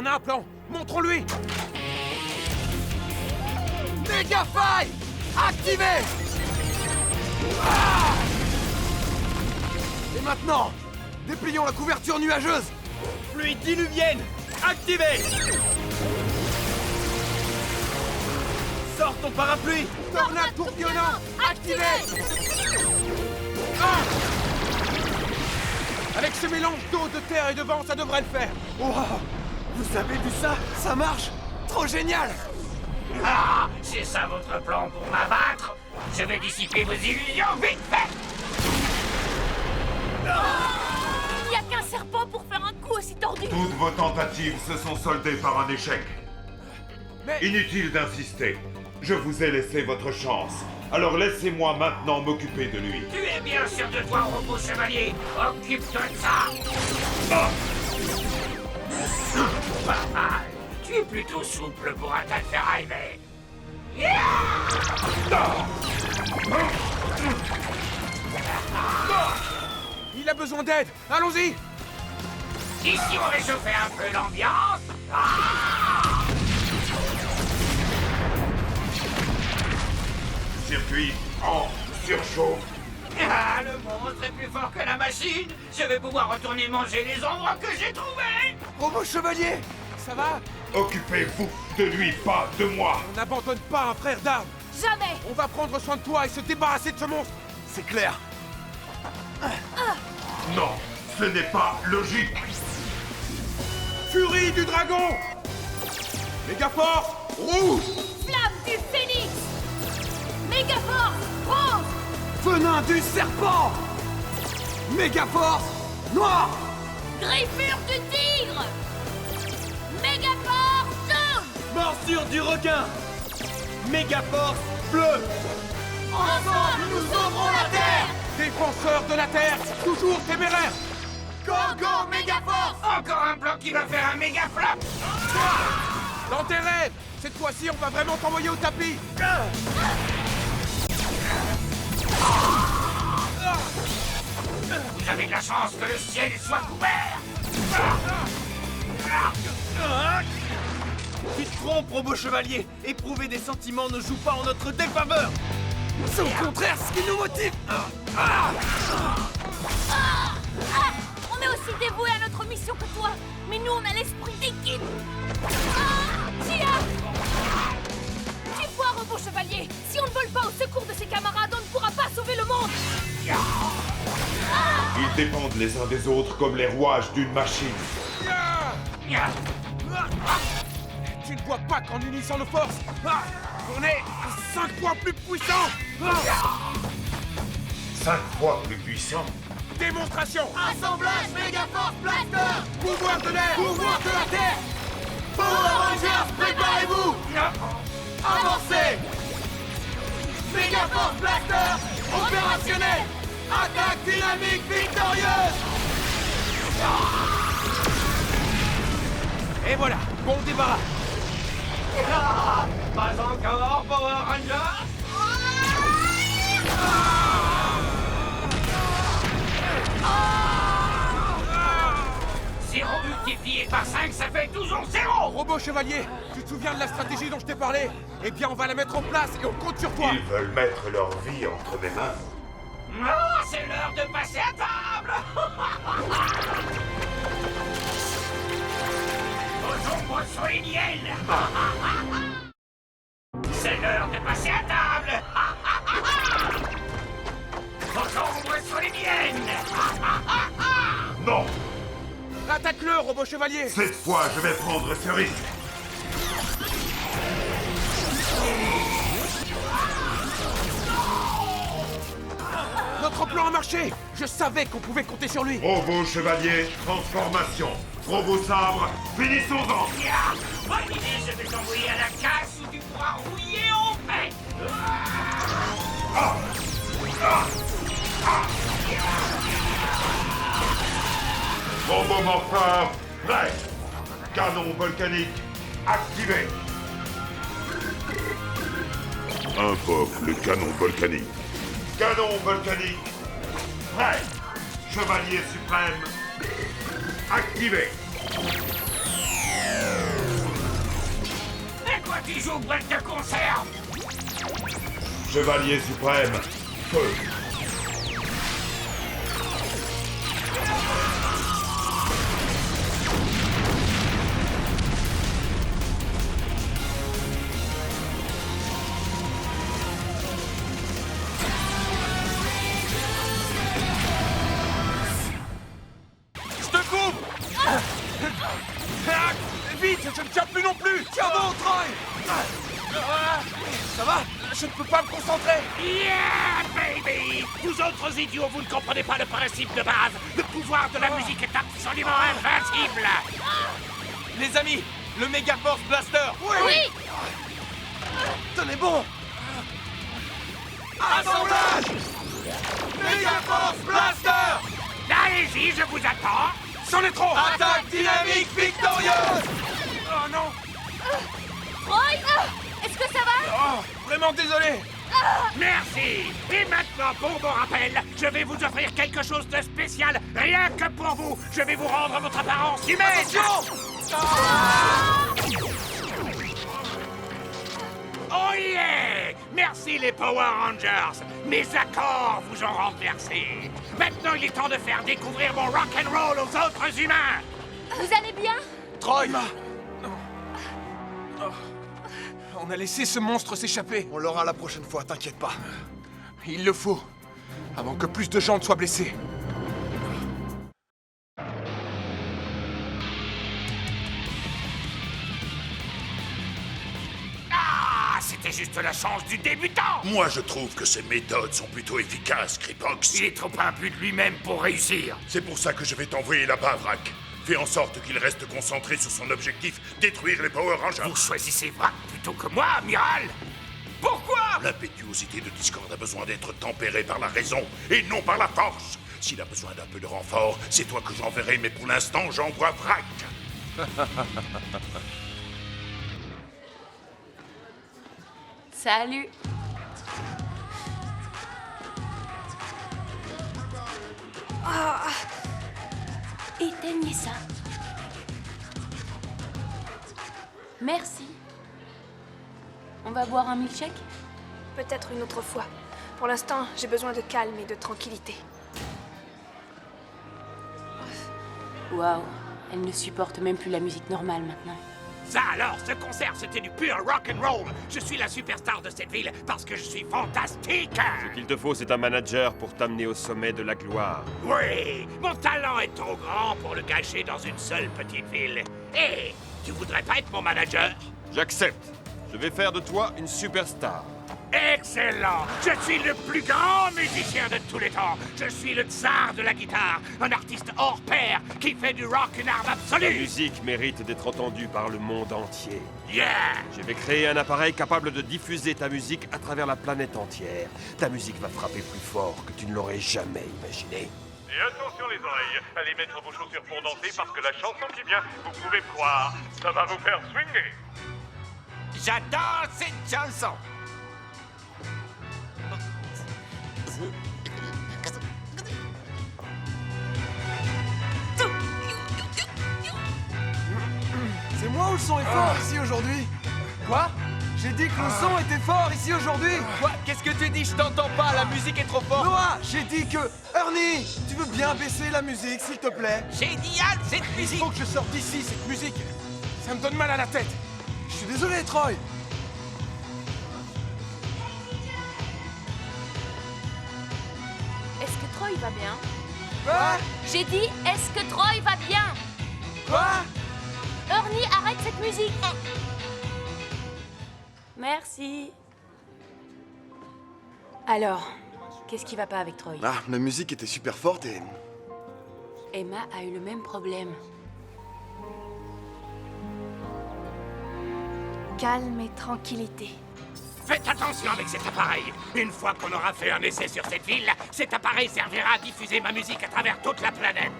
On a un plan. Montrons-lui. Méga faille activé. Ah! Et maintenant, déplions la couverture nuageuse. Fluide diluvienne, activé. Sors ton parapluie. Tornade tourbillonnant activé. Ah! Avec ce mélange d'eau, de terre et de vent, ça devrait le faire. Wow. Vous avez vu ça? Ça marche. Trop génial. Ah, c'est ça votre plan pour m'abattre? Je vais dissiper vos illusions vite fait. Il n'y a qu'un serpent pour faire un coup aussi tordu. Toutes vos tentatives se sont soldées par un échec. Mais... Inutile d'insister. Je vous ai laissé votre chance. Alors laissez-moi maintenant m'occuper de lui. Tu es bien sûr de toi, robot chevalier. Occupe-toi de ça. Ah! Pas mal. Tu es plutôt souple pour un tas de ferraille, mais... Il a besoin d'aide. Allons-y. Ici, on réchauffait un peu l'ambiance. Circuit en surchauffe. Ah, le monstre est plus fort que la machine. Je vais pouvoir retourner manger les endroits que j'ai trouvés. Robot chevalier, ça va? Occupez-vous de lui, pas de moi. On n'abandonne pas un frère d'armes. Jamais. On va prendre soin de toi et se débarrasser de ce monstre. C'est clair. Non, ce n'est pas logique. Furie du dragon. Mégaforce rouge. Flamme du phénix. Mégaforce rose. Venin du serpent. Mégaforce noire. Griffure du tigre. Mégaforce jaune. Morsure du requin. Mégaforce bleue. Ensemble, nous sauverons la Terre. Défenseur de la Terre, toujours téméraire. Go, go, Mégaforce. Encore un plan qui va faire un méga flop. Dans tes rêves. Cette fois-ci, on va vraiment t'envoyer au tapis. Vous avez de la chance que le ciel soit couvert. Tu te trompes, robot chevalier. Éprouver des sentiments ne joue pas en notre défaveur. C'est au contraire ce qui nous motive. On est aussi dévoués à notre mission que toi, mais nous on a l'esprit d'équipe. Tia, tu vois, robot chevalier, si on ne vole pas au secours de ses camarades, on ne pourra pas sauver le monde. Ils dépendent les uns des autres comme les rouages d'une machine. Tu ne vois pas qu'en unissant nos forces, on est 5 fois plus puissants. 5 fois plus puissant. Démonstration. Assemblage Mégaforce Blaster. Pouvoir de l'air. Pouvoir de la Terre. Power Rangers, préparez-vous. Avancez. Mégaforce Blaster opérationnel. Attaque dynamique victorieuse. Et voilà, bon débarras. Pas encore, Power Rangers. Zéro multiplié par 5, ça fait toujours 0. Robot chevalier, tu te souviens de la stratégie dont je t'ai parlé? Eh bien, on va la mettre en place et on compte sur toi. Ils veulent mettre leur vie entre mes mains. Oh, c'est l'heure de passer à table. Vos ombres sont les miennes. C'est l'heure de passer à table. Vos ombres sont les miennes. Non, Attaque-le, robot chevalier. cette fois je vais prendre ce risque. Notre plan a marché. Je savais qu'on pouvait compter sur lui. Robot chevalier, transformation. Robot sabre, finissons-en. Bonne idée, je vais t'envoyer à la casse où tu pourras rouiller en paix. Robot morpheur, prêt. Canon volcanique, activé. Invoque le canon volcanique. Canon volcanique, prêt. Chevalier suprême, activé. qui joue boîte de conserve. Chevalier suprême, feu. Je te coupe. Vite, je ne tiens plus non plus. Tiens bon, Troy. Ça va? Je ne peux pas me concentrer. Yeah, baby! Vous autres idiots, vous ne comprenez pas le principe de base. Le pouvoir de la musique est absolument invincible. Les amis, le Mega Force Blaster. Oui. Tenez bon. Assemblage. Mega Force Blaster. Allez-y, je vous attends. C'en est trop. Attaque dynamique victorieuse. Oh non. Troy, est-ce que ça va? Oh, vraiment désolé. Merci. Et maintenant, pour mon rappel, je vais vous offrir quelque chose de spécial, rien que pour vous. Je vais vous rendre votre apparence humaine. Oh yeah! Merci les Power Rangers. Mes accords vous ont renversé. Maintenant, il est temps de faire découvrir mon rock'n'roll aux autres humains. Vous allez bien? Troy. On a laissé ce monstre s'échapper. On l'aura la prochaine fois, t'inquiète pas. Il le faut, avant que plus de gens ne soient blessés. Ah, c'était juste la chance du débutant. Moi, je trouve que ces méthodes sont plutôt efficaces, Kripox. Il est trop imbu de lui-même pour réussir. C'est pour ça que je vais t'envoyer là-bas, Vrak. Fais en sorte qu'il reste concentré sur son objectif, détruire les Power Rangers. Vous choisissez Vrak plutôt que moi, amiral. Pourquoi? L'impétuosité de Discord a besoin d'être tempérée par la raison et non par la force. S'il a besoin d'un peu de renfort, c'est toi que j'enverrai, mais pour l'instant, j'envoie Vrak. Salut. Éteignez ça. Merci. On va boire un milkshake? Peut-être une autre fois. Pour l'instant, j'ai besoin de calme et de tranquillité. Waouh, elle ne supporte même plus la musique normale maintenant. Ça alors, ce concert, c'était du pur rock'n'roll. Je suis la superstar de cette ville parce que je suis fantastique. Ce qu'il te faut, c'est un manager pour t'amener au sommet de la gloire. Oui, mon talent est trop grand pour le cacher dans une seule petite ville. Hé, tu voudrais pas être mon manager? J'accepte. Je vais faire de toi une superstar. Excellent! Je suis le plus grand musicien de tous les temps. Je suis le tsar de la guitare, un artiste hors pair qui fait du rock une arme Ta absolue. musique mérite d'être entendue par le monde entier. Yeah! Je vais créer un appareil capable de diffuser ta musique à travers la planète entière. Ta musique va frapper plus fort que tu ne l'aurais jamais imaginé. Et attention les oreilles, allez mettre vos chaussures pour danser parce que la chanson qui vient, vous pouvez me croire, ça va vous faire swinger. J'adore cette chanson. C'est moi ou le son est fort ici aujourd'hui? Quoi? J'ai dit que le son était fort ici aujourd'hui! Quoi? Qu'est-ce que tu dis? Je t'entends pas, la musique est trop forte. Noah, j'ai dit que... Ernie, tu veux bien baisser la musique, s'il te plaît? Génial cette Il musique. faut que je sorte d'ici, cette musique! Ça me donne mal à la tête. Je suis désolé, Troy! Est-ce que Troy va bien? Quoi? J'ai dit, est-ce que Troy va bien? Quoi? Ernie, arrête cette musique! Merci. Alors, qu'est-ce qui va pas avec Troy? Ah, la musique était super forte et... Emma a eu le même problème. Calme et tranquillité. Faites attention avec cet appareil. Une fois qu'on aura fait un essai sur cette ville, cet appareil servira à diffuser ma musique à travers toute la planète.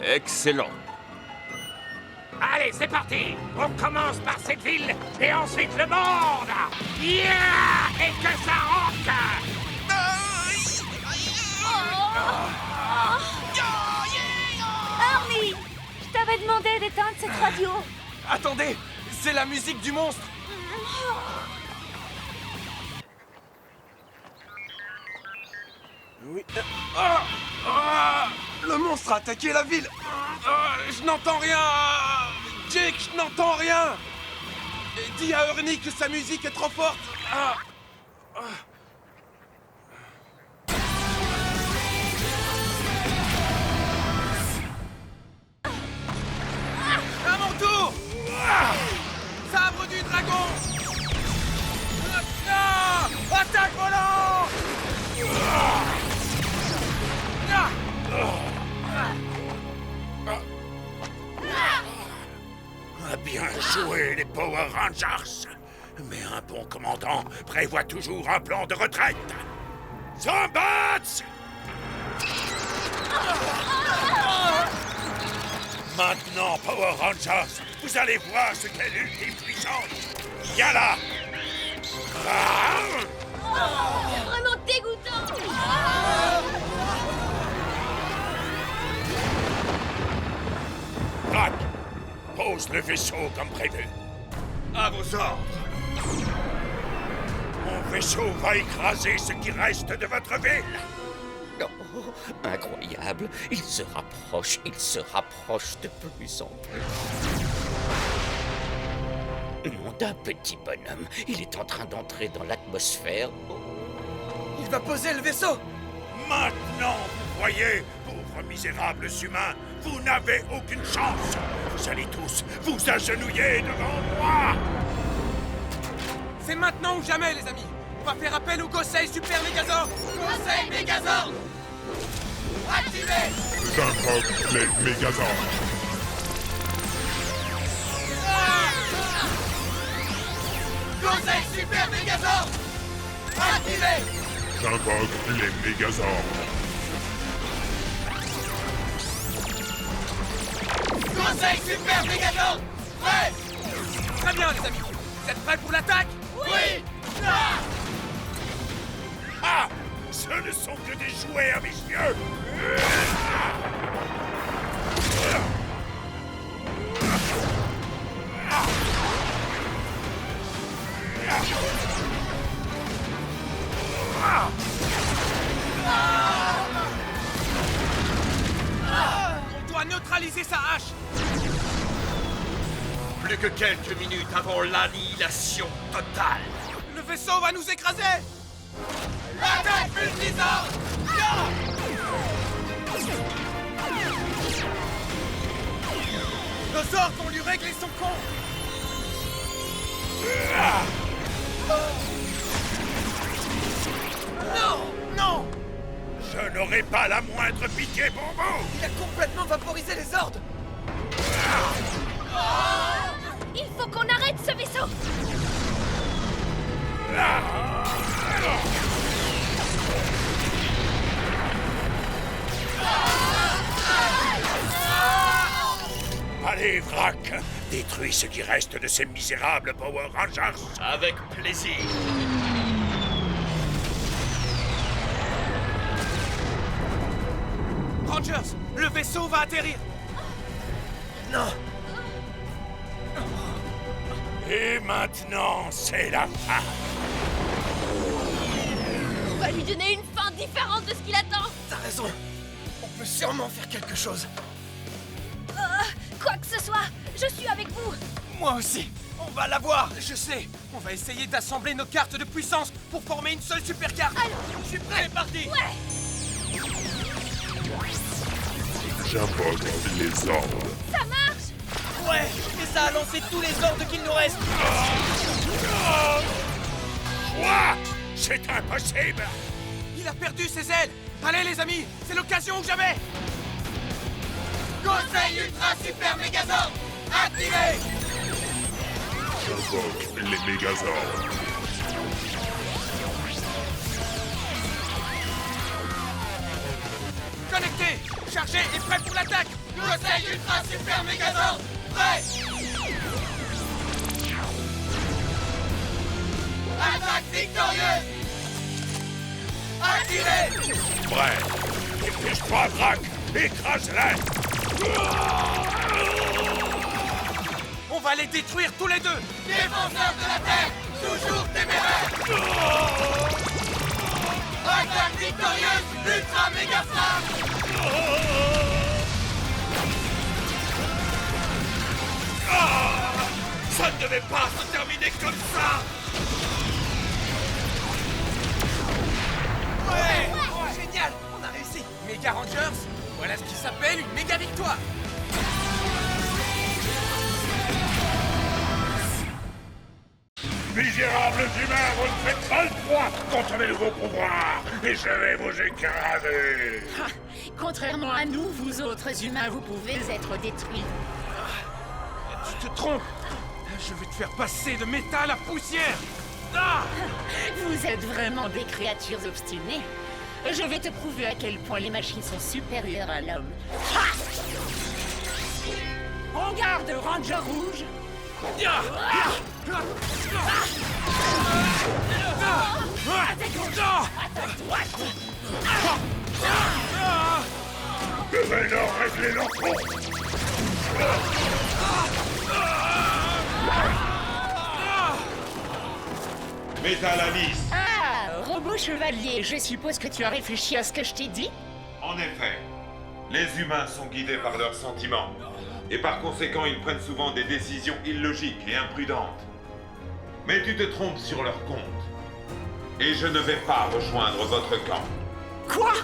Excellent. Allez, c'est parti. On commence par cette ville et ensuite le monde. Yeah! Et que ça rock! Ernie, je t'avais demandé d'éteindre cette radio. Attendez, c'est la musique du monstre. Oui. Le monstre a attaqué la ville. Je n'entends rien. Jake, je n'entends rien. Dis à Ernie que sa musique est trop forte. À mon tour. Sabre du dragon. Attaque volant. Bien joué, les Power Rangers. Mais un bon commandant prévoit toujours un plan de retraite. Zombots! Maintenant, Power Rangers, vous allez voir ce qu'est l'ultime puissance. Viens là! C'est vraiment dégoûtant. Brack, pose le vaisseau comme prévu. À vos ordres. Mon vaisseau va écraser ce qui reste de votre ville. Oh, incroyable. Il se rapproche de plus en plus. Nom d'un petit bonhomme, il est en train d'entrer dans l'atmosphère. Il va poser le vaisseau. Maintenant, vous voyez, pauvres misérables humains, vous n'avez aucune chance. Vous allez tous vous agenouiller devant moi. C'est maintenant ou jamais, les amis. On va faire appel au Gosei Super Megazord. Gosei Megazord. Activé. J'invoque les Mégazords. Gosei Super Megazord. Activé. J'invoque les Mégazords. Gosei Super Megazord. Prêt. Très bien, les amis. Vous êtes prêts pour l'attaque? Oui. Ah! Ce ne sont que des jouets à mes yeux. On doit neutraliser sa hache. Plus que quelques minutes avant l'annihilation totale. Le vaisseau va nous écraser. Attaque Multizord. Nos sorts vont lui régler son compte. Non. Non. Je n'aurai pas la moindre pitié pour vous. Il a complètement vaporisé les ordres. Il faut qu'on arrête ce vaisseau. Allez, Vrac, détruis ce qui reste de ces misérables Power Rangers. Avec plaisir. Rangers, le vaisseau va atterrir. Non. Et maintenant, c'est la fin. On va lui donner une fin différente de ce qu'il attend. T'as raison. On peut sûrement faire quelque chose. Quoi que ce soit, je suis avec vous. Moi aussi. On va l'avoir. Je sais. On va essayer d'assembler nos cartes de puissance pour former une seule super carte. Allez. Je suis prêt, parti. Ouais. J'invoque les ordres. Ça marche. Ouais. Et ça a lancé tous les ordres qu'il nous reste. Quoi? C'est impossible. Il a perdu ses ailes. Allez, les amis, c'est l'occasion ou jamais. Gosei Ultra Super Megazord activé. J'invoque les Mégazords. Connecté, chargé et prêt pour l'attaque. Gosei Ultra Super Megazord prêt. Attaque victorieuse. Activé. Prêt. Dépêche-toi, Vrac. Écrase-la. On On va les détruire tous les deux. Défenseurs de la Terre, toujours téméraires. Attaque victorieuse, ultra méga frappe. Ça ne devait pas se terminer comme ça. Ouais, génial, on a réussi. Méga Rangers, voilà ce qui s'appelle une méga victoire. Misérables humains, vous ne faites pas le poids contre mes nouveaux pouvoirs, et je vais vous écraser. Ah, contrairement à nous, vous autres humains, vous pouvez être détruits. Tu te trompes. Je vais te faire passer de métal à poussière. Ah! Vous êtes vraiment des créatures obstinées. Je vais te prouver à quel point les machines sont supérieures à l'homme. Ha! En garde, Ranger Rouge. Je vais leur régler leur compte. Métal Alice. Ah, robot chevalier, je suppose que tu as réfléchi à ce que je t'ai dit? En effet, les humains sont guidés par leurs sentiments. Et par conséquent, ils prennent souvent des décisions illogiques et imprudentes. Mais tu te trompes sur leur compte. Et je ne vais pas rejoindre votre camp. Quoi?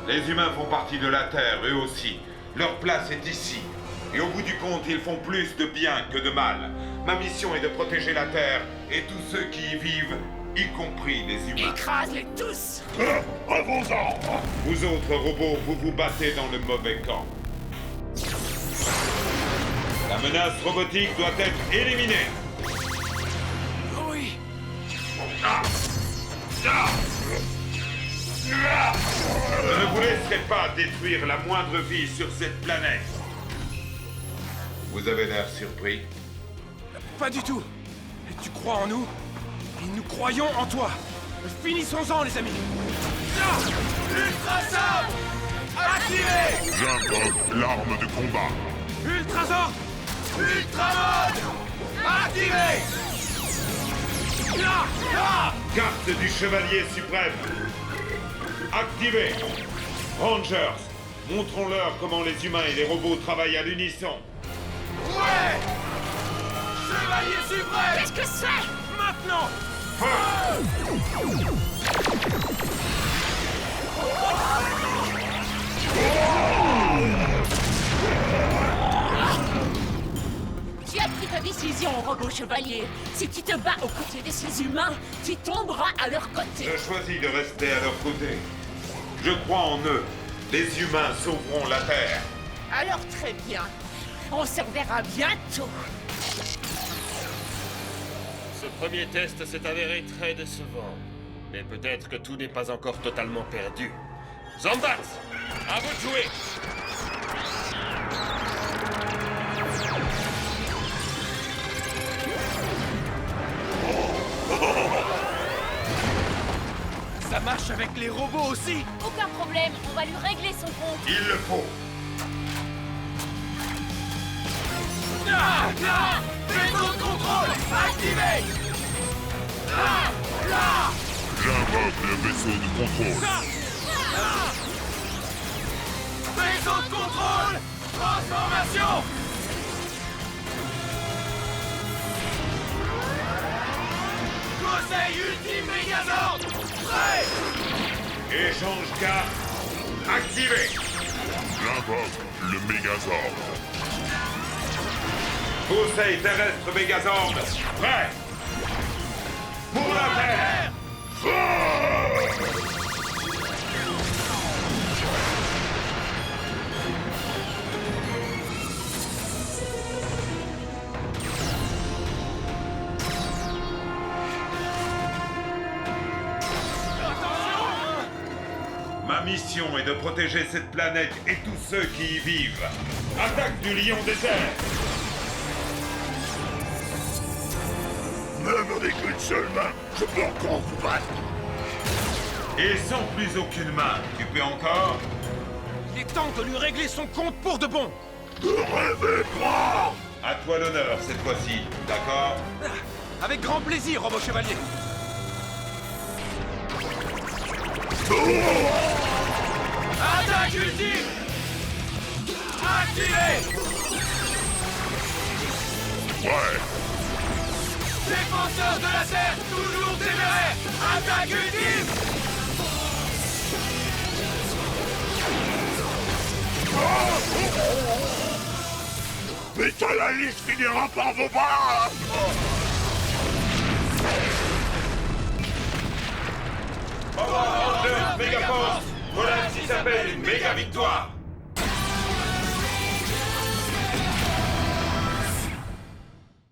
Les humains font partie de la Terre, eux aussi. Leur place est ici. Et au bout du compte, ils font plus de bien que de mal. Ma mission est de protéger la Terre et tous ceux qui y vivent, y compris les humains. Écrase-les tous! À vos ordres. Vous autres robots, vous vous battez dans le mauvais camp. La menace robotique doit être éliminée. Oui. Je ne vous laisserai pas détruire la moindre vie sur cette planète. Vous avez l'air surpris. Pas du tout. Tu crois en nous? Et nous croyons en toi. Finissons-en, les amis. Ultrasort activé. J'invoque l'arme de combat. Ultrazord Ultramode activé. Carte du Chevalier Suprême. Activée. Rangers, montrons-leur comment les humains et les robots travaillent à l'unisson. Ouais. Chevalier Suprême. Qu'est-ce que c'est? Maintenant. Tu as pris ta décision, robot chevalier. Si tu te bats aux côtés de ces humains, tu tomberas à leur côté. Je choisis de rester à leur côté. Je crois en eux. Les humains sauveront la Terre. Alors très bien. On se reverra bientôt. Ce premier test s'est avéré très décevant. Mais peut-être que tout n'est pas encore totalement perdu. Zombat, à vous de jouer. Ça marche avec les robots aussi. Aucun problème, on va lui régler son compte. Il le faut. Vaisseau de contrôle activé. J'invoque le vaisseau de contrôle. Vaisseau de contrôle transformation. Conseil ultime Mégazord prêt. Échange carte. Activé. J'invoque le Mégazord. Conseil terrestre Mégazord. Prêt. Pour la Terre. Ma mission est de protéger cette planète et tous ceux qui y vivent. Attaque du lion des airs. Même avec une seule main, je peux encore vous battre. Et sans plus aucune main, tu peux encore? Il est temps de lui régler son compte pour de bon. Ne rêvez pas. À toi l'honneur cette fois-ci, d'accord? Avec grand plaisir, Robot Chevalier. Attaque ultime! Activée! Ouais. Défenseur de la Terre, toujours téméraire! Attaque ultime! Putain, la liste finira par vos bras. Power Rangers Méga Force, voilà ce qui s'appelle une méga victoire.